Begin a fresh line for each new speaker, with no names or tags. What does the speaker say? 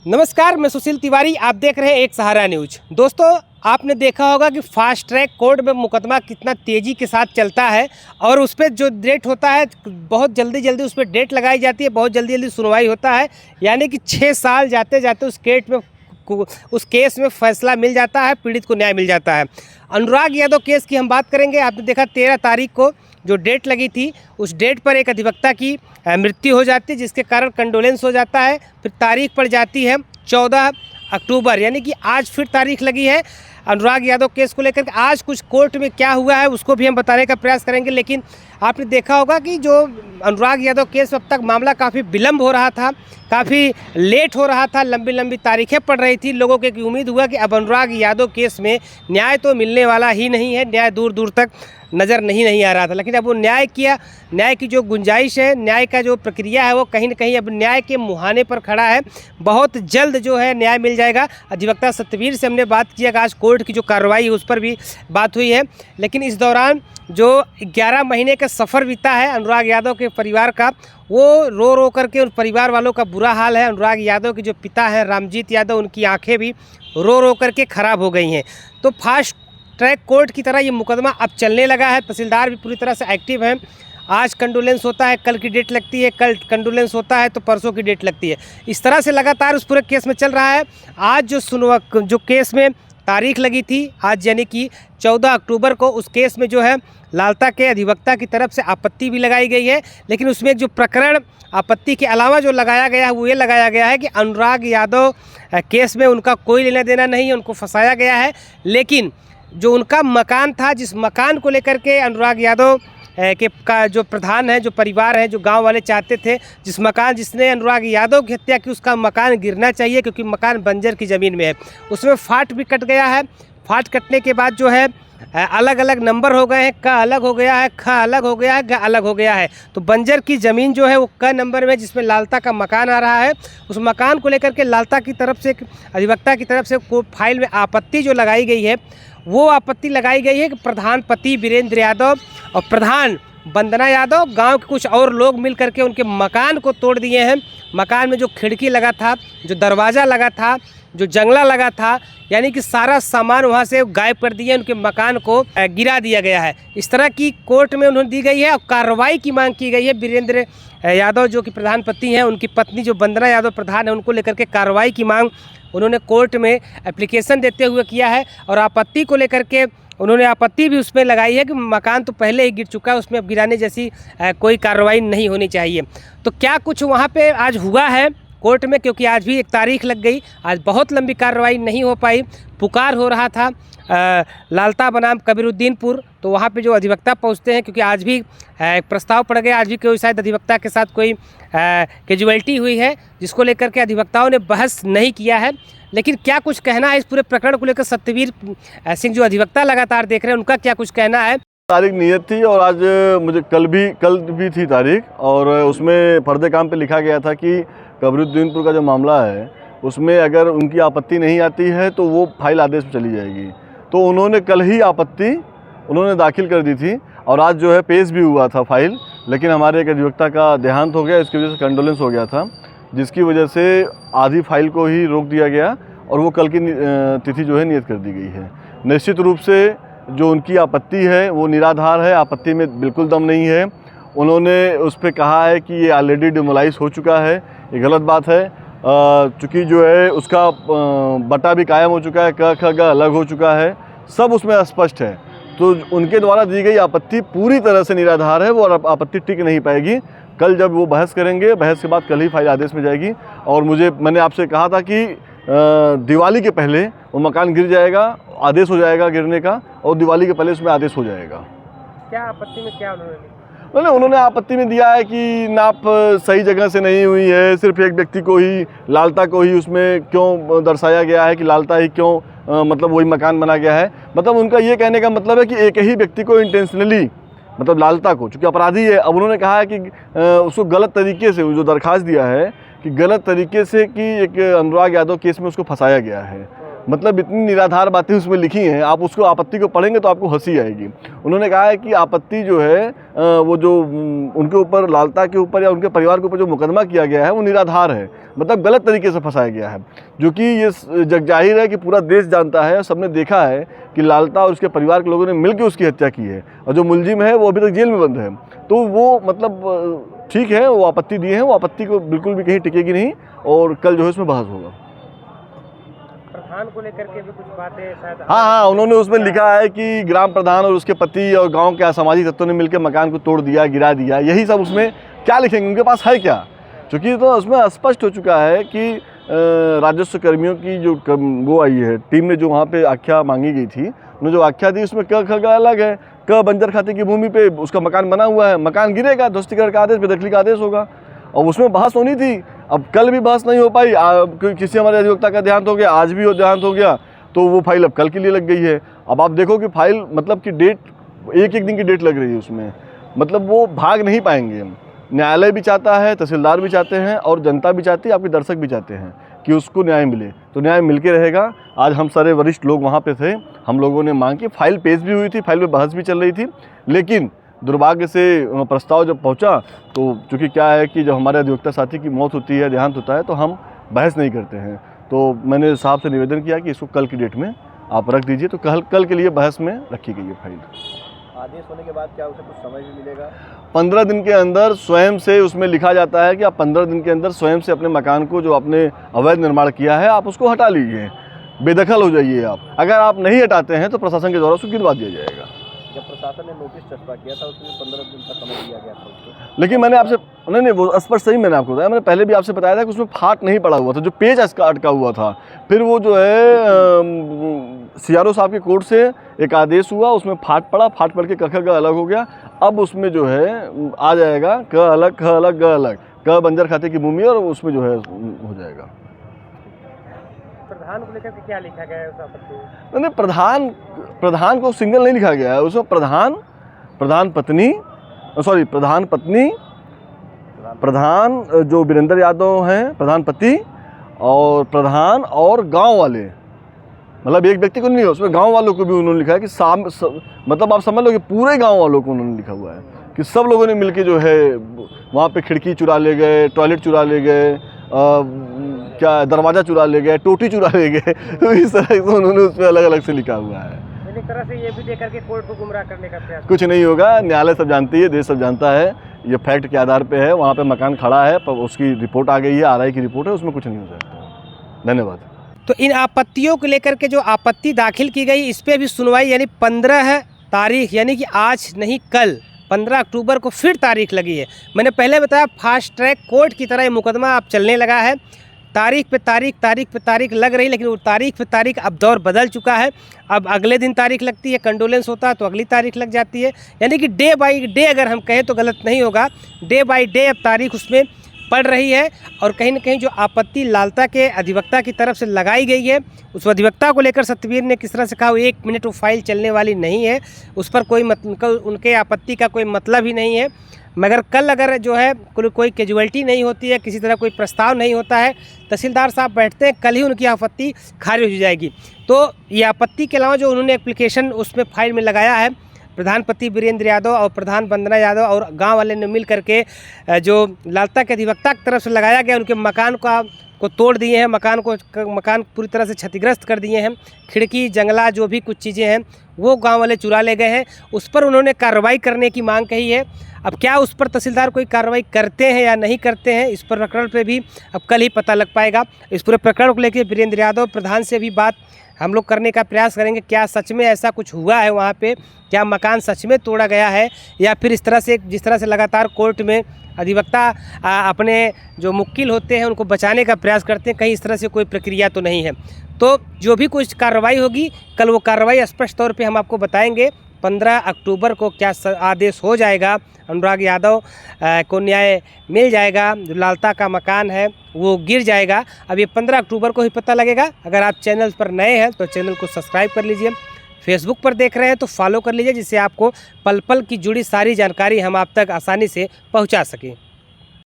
नमस्कार, मैं सुशील तिवारी। आप देख रहे हैं एक सहारा न्यूज। दोस्तों, आपने देखा होगा कि फास्ट ट्रैक कोर्ट में मुकदमा कितना तेज़ी के साथ चलता है और उस पर जो डेट होता है बहुत जल्दी उस पर डेट लगाई जाती है, बहुत जल्दी सुनवाई होता है। यानी कि 6 साल जाते जाते उस केस में फैसला मिल जाता है, पीड़ित को न्याय मिल जाता है। अनुराग यादव केस की हम बात करेंगे। आपने देखा 13 तारीख को जो डेट लगी थी, उस डेट पर एक अधिवक्ता की मृत्यु हो जाती है, जिसके कारण कंडोलेंस हो जाता है। फिर तारीख पड़ जाती है 14 अक्टूबर, यानी कि आज फिर तारीख लगी है अनुराग यादव केस को लेकर। आज कुछ कोर्ट में क्या हुआ है उसको भी हम बताने का प्रयास करेंगे। लेकिन आपने देखा होगा कि जो अनुराग यादव केस अब तक मामला काफ़ी विलम्ब हो रहा था, काफ़ी लेट हो रहा था, लंबी तारीखें पड़ रही थी। लोगों को एक उम्मीद हुआ कि अब अनुराग यादव केस में न्याय तो मिलने वाला ही नहीं है, न्याय दूर तक नज़र नहीं आ रहा था। लेकिन अब वो न्याय की जो गुंजाइश है, न्याय का जो प्रक्रिया है, वो कहीं ना कहीं अब न्याय के मुहाने पर खड़ा है। बहुत जल्द जो है न्याय मिल जाएगा। अधिवक्ता सतवीर से हमने बात किया कि आज कोर्ट की जो कार्रवाई है उस पर भी बात हुई है। लेकिन इस दौरान जो 11 महीने का सफ़र बीता है अनुराग यादव के परिवार का, वो रो करके उन परिवार वालों का बुरा हाल है। अनुराग यादव के जो पिता हैं रामजीत यादव, उनकी आंखें भी रो करके ख़राब हो गई हैं। तो फास्ट ट्रैक कोर्ट की तरह ये मुकदमा अब चलने लगा है। तहसीलदार भी पूरी तरह से एक्टिव हैं। आज कंडोलेंस होता है, कल की डेट लगती है, कल कंडोलेंस होता है तो परसों की डेट लगती है। इस तरह से लगातार उस पूरे केस में चल रहा है। आज जो केस में तारीख लगी थी, आज यानी कि 14 अक्टूबर को, उस केस में जो है लालता के अधिवक्ता की तरफ से आपत्ति भी लगाई गई है। लेकिन उसमें जो प्रकरण आपत्ति के अलावा जो लगाया गया है वो ये लगाया गया है कि अनुराग यादव केस में उनका कोई लेना देना नहीं है, उनको फंसाया गया है। लेकिन जो उनका मकान था, जिस मकान को लेकर के अनुराग यादव का जो प्रधान है, जो परिवार है, जो गांव वाले चाहते थे, जिसने अनुराग यादव की हत्या की, उसका मकान गिरना चाहिए क्योंकि मकान बंजर की ज़मीन में है। उसमें फाट भी कट गया है। फाट कटने के बाद जो है अलग अलग नंबर हो गए हैं। क अलग हो गया है, ख अलग हो गया है, ग अलग हो गया है। तो बंजर की ज़मीन जो है वो क नंबर में, जिसमें लालता का मकान आ रहा है, उस मकान को लेकर के लालता की तरफ से, अधिवक्ता की तरफ से फाइल में आपत्ति जो लगाई गई है, वो आपत्ति लगाई गई है कि प्रधान पति वीरेंद्र यादव और प्रधान वंदना यादव, गांव के कुछ और लोग मिल करके उनके मकान को तोड़ दिए हैं। मकान में जो खिड़की लगा था, जो दरवाज़ा लगा था, जो जंगला लगा था, यानी कि सारा सामान वहां से गायब कर दिया, उनके मकान को गिरा दिया गया है। इस तरह की कोर्ट में उन्होंने दी गई है और कार्रवाई की मांग की गई है। वीरेंद्र यादव जो कि प्रधान पति हैं, उनकी पत्नी जो वंदना यादव प्रधान है, उनको लेकर के कार्रवाई की मांग उन्होंने कोर्ट में एप्लीकेशन देते हुए किया है। और आपत्ति को लेकर के उन्होंने आपत्ति भी उसमें लगाई है कि मकान तो पहले ही गिर चुका है, उसमें अब गिराने जैसी कोई कार्रवाई नहीं होनी चाहिए। तो क्या कुछ वहाँ पे आज हुआ है कोर्ट में, क्योंकि आज भी एक तारीख लग गई, आज बहुत लंबी कार्रवाई नहीं हो पाई। पुकार हो रहा था लालता बनाम कबीरुद्दीनपुर, तो वहाँ पे जो अधिवक्ता पहुँचते हैं, क्योंकि आज भी एक प्रस्ताव पड़ गया, आज भी कोई शायद अधिवक्ता के साथ कोई कैजुअलिटी हुई है, जिसको लेकर के अधिवक्ताओं ने बहस नहीं किया है। लेकिन क्या कुछ कहना है इस पूरे प्रकरण को लेकर, सत्यवीर सिंह जो अधिवक्ता लगातार देख रहे हैं, उनका क्या कुछ कहना है।
तारीख नियत थी और आज मुझे कल भी थी तारीख, और उसमें फर्दे काम पे लिखा गया था कि कबीरुद्दीनपुर का जो मामला है उसमें अगर उनकी आपत्ति नहीं आती है तो वो फाइल आदेश में चली जाएगी। तो उन्होंने कल ही आपत्ति उन्होंने दाखिल कर दी थी और आज जो है पेश भी हुआ था फाइल। लेकिन हमारे एक अधिवक्ता का देहांत हो गया, इसकी वजह से कंडोलेंस हो गया था, जिसकी वजह से आधी फाइल को ही रोक दिया गया और वो कल की तिथि जो है नियत कर दी गई है। निश्चित रूप से जो उनकी आपत्ति है वो निराधार है, आपत्ति में बिल्कुल दम नहीं है। उन्होंने उस पर कहा है कि ये ऑलरेडी डिमोलाइज हो चुका है, ये गलत बात है। चूँकि जो है उसका बटा भी कायम हो चुका है, क ख ग अलग हो चुका है, सब उसमें स्पष्ट है। तो उनके द्वारा दी गई आपत्ति पूरी तरह से निराधार है, वो आपत्ति टिक नहीं पाएगी। कल जब वो बहस करेंगे, बहस के बाद कल ही फाइल आदेश में जाएगी। और मैंने आपसे कहा था कि दिवाली के पहले वो मकान गिर जाएगा, आदेश हो जाएगा गिरने का, और दिवाली के पहले उसमें आदेश हो जाएगा।
क्या आपत्ति में क्या
उन्होंने आपत्ति में दिया है कि नाप सही जगह से नहीं हुई है, सिर्फ एक व्यक्ति को ही, लालता को ही उसमें क्यों दर्शाया गया है कि लालता ही क्यों मतलब वही मकान बना गया है। मतलब उनका ये कहने का मतलब है कि एक ही व्यक्ति को इंटेंशनली, मतलब लालता को, चूँकि अपराधी है, अब उन्होंने कहा है कि उसको गलत तरीके से, जो दरख्वास्त दिया है कि गलत तरीके से कि एक अनुराग यादव केस में उसको फंसाया गया है। मतलब इतनी निराधार बातें उसमें लिखी हैं, आप उसको आपत्ति को पढ़ेंगे तो आपको हंसी आएगी। उन्होंने कहा है कि आपत्ति जो है वो जो उनके ऊपर, लालता के ऊपर या उनके परिवार के ऊपर जो मुकदमा किया गया है वो निराधार है, मतलब गलत तरीके से फंसाया गया है। जो कि ये जग जाहिर है कि पूरा देश जानता है, सबने देखा है कि लालता और उसके परिवार के लोगों ने मिलकर उसकी हत्या की है, और जो मुलजिम है वो अभी तक जेल में बंद है। तो वो मतलब ठीक है, वो आपत्ति दिए हैं, वो आपत्ति को बिल्कुल भी कहीं टिकेगी नहीं, और कल जो है उसमें बहस होगा।
प्रधान को लेकर के भी कुछ बातें शायद,
हाँ, उन्होंने उसमें लिखा है कि ग्राम प्रधान और उसके पति और गांव के असामाजिक तत्वों ने मिलकर मकान को तोड़ दिया, गिरा दिया, यही सब उसमें क्या लिखेंगे, उनके पास है क्या? क्योंकि तो उसमें स्पष्ट हो चुका है कि राजस्व कर्मियों की जो वो आई है टीम ने, जो वहाँ पे आख्या मांगी गई थी, उन्होंने जो आख्या दी उसमें क ख ग अलग है। क बंजर खाते की भूमि पे उसका मकान बना हुआ है, मकान गिरेगा, ध्वस्तीकरण का आदेश, बेदखली का आदेश होगा, और उसमें बहस होनी थी। अब कल भी बहस नहीं हो पाई, किसी हमारे अधिवक्ता का देहांत हो गया, आज भी देहांत हो गया, तो वो फाइल अब कल के लिए लग गई है। अब आप देखो कि फाइल मतलब कि डेट, एक दिन की डेट लग रही है उसमें, मतलब वो भाग नहीं पाएंगे। न्यायालय भी चाहता है, तहसीलदार भी चाहते हैं, और जनता भी चाहती है, आपके दर्शक भी चाहते हैं कि उसको न्याय मिले, तो न्याय मिल के रहेगा। आज हम सारे वरिष्ठ लोग वहाँ पे थे, हम लोगों ने मांग की, फाइल पेश भी हुई थी, फाइल पे बहस भी चल रही थी, लेकिन दुर्भाग्य से प्रस्ताव जब पहुँचा तो चूँकि क्या है कि जब हमारे अधिवक्ता साथी की मौत होती है, देहांत होता है, तो हम बहस नहीं करते हैं। तो मैंने साहब से निवेदन किया कि इसको कल की डेट में आप रख दीजिए, तो कल के लिए बहस में रखी गई है फाइल।
आदेश होने के बाद क्या उसे कुछ समय भी मिलेगा?
15 दिन के अंदर स्वयं से, उसमें लिखा जाता है कि आप 15 दिन के अंदर स्वयं से अपने मकान को, जो आपने अवैध निर्माण किया है, आप उसको हटा लीजिए, बेदखल हो जाइए आप। अगर आप नहीं हटाते हैं तो प्रशासन के द्वारा उसको गिरवा दिया जाएगा।
जब प्रशासन ने नोटिस चस्पा किया था उसमें 15 दिन का समय दिया गया था उसको,
लेकिन मैंने आपसे, नहीं वो स्पष्ट सही मैंने आपको बताया, मैंने पहले भी आपसे बताया था कि उसमें फाट नहीं पड़ा हुआ था, जो पेज अटका हुआ था। फिर वो जो है CRO साहब के कोर्ट से एक आदेश हुआ, उसमें फाट पड़ा, फाट पड़ के क ख ग अलग हो गया। अब उसमें जो है आ जाएगा क अलग, ख अलग, ग अलग, क बंजर खाते की भूमि, और उसमें जो है हो जाएगा।
प्रधान को लेकर के क्या लिखा गया है उस आपत्ति में?
नहीं, प्रधान को सिंगल नहीं लिखा गया है, उसमें प्रधान पत्नी, प्रधान जो वीरेंद्र यादव हैं, प्रधान पति, और प्रधान और गांव वाले, मतलब एक व्यक्ति को नहीं है, उसमें गांव वालों को भी उन्होंने लिखा है कि मतलब आप समझ लो कि पूरे गांव वालों को उन्होंने लिखा हुआ है कि सब लोगों ने मिलके जो है वहाँ पे खिड़की चुरा ले गए, टॉयलेट चुरा ले गए, क्या दरवाज़ा चुरा ले गए, टोटी चुरा ले गए। तो इस तरह से उन्होंने उसमें अलग अलग से लिखा हुआ है।
एक तरह से ये भी लेकर के कोर्ट को गुमराह करने का प्रयास।
कुछ नहीं होगा, न्यायालय सब जानती है, देश सब जानता है, ये फैक्ट के आधार पे है। वहाँ पे मकान खड़ा है, पर उसकी रिपोर्ट आ गई है, RI की रिपोर्ट है, उसमें कुछ नहीं हो सकता। धन्यवाद।
तो इन आपत्तियों को लेकर के जो आपत्ति दाखिल की गई, इस पर भी सुनवाई यानी 15 तारीख, यानी कि आज नहीं कल 15 अक्टूबर को फिर तारीख लगी है। मैंने पहले बताया फास्ट ट्रैक कोर्ट की तरह ये मुकदमा अब चलने लगा है, तारीख पे तारीख लग रही, लेकिन वो तारीख पे तारीख अब दौर बदल चुका है। अब अगले दिन तारीख लगती है, कंडोलेंस होता है तो अगली तारीख लग जाती है, यानी कि डे बाई डे, अगर हम कहें तो गलत नहीं होगा, डे बाई डे अब तारीख उसमें पड़ रही है। और कहीं ना कहीं जो आपत्ति लालता के अधिवक्ता की तरफ से लगाई गई है, उस अधिवक्ता को लेकर सतवीर ने किस तरह से कहा 1 मिनट वो फाइल चलने वाली नहीं है, उस पर कोई उनके आपत्ति का कोई मतलब ही नहीं है। मगर कल अगर जो है कोई कैजुअल्टी नहीं होती है, किसी तरह कोई प्रस्ताव नहीं होता है, तहसीलदार साहब बैठते हैं, कल ही उनकी आपत्ति खारिज हो जाएगी। तो ये आपत्ति के अलावा जो उन्होंने एप्लीकेशन उसमें फाइल में लगाया है, प्रधानपति वीरेंद्र यादव और प्रधान वंदना यादव और गांव वाले ने मिल करके जो लालता के अधिवक्ता की तरफ से लगाया गया, उनके मकान को तोड़ दिए हैं, मकान पूरी तरह से क्षतिग्रस्त कर दिए हैं, खिड़की जंगला जो भी कुछ चीज़ें हैं वो गांव वाले चुरा ले गए हैं, उस पर उन्होंने कार्रवाई करने की मांग कही है। अब क्या उस पर तहसीलदार कोई कार्रवाई करते हैं या नहीं करते हैं, इस प्रकरण पे भी अब कल ही पता लग पाएगा। इस पूरे प्रकरण को लेकर वीरेंद्र यादव प्रधान से भी बात हम लोग करने का प्रयास करेंगे, क्या सच में ऐसा कुछ हुआ है वहाँ पे, क्या मकान सच में तोड़ा गया है, या फिर इस तरह से जिस तरह से लगातार कोर्ट में अधिवक्ता अपने जो मुक्किल होते हैं उनको बचाने का प्रयास करते हैं, कहीं इस तरह से कोई प्रक्रिया तो नहीं है। तो जो भी कुछ कार्रवाई होगी कल वो कार्रवाई स्पष्ट तौर पे हम आपको बताएंगे। 15 अक्टूबर को क्या आदेश हो जाएगा, अनुराग यादव को न्याय मिल जाएगा, जो लालता का मकान है वो गिर जाएगा। अब ये 15 अक्टूबर को ही पता लगेगा। अगर आप चैनल पर नए हैं तो चैनल को सब्सक्राइब कर लीजिए, फेसबुक पर देख रहे हैं तो फॉलो कर लीजिए, जिससे आपको पल पल की जुड़ी सारी जानकारी हम आप तक आसानी से पहुंचा सकें।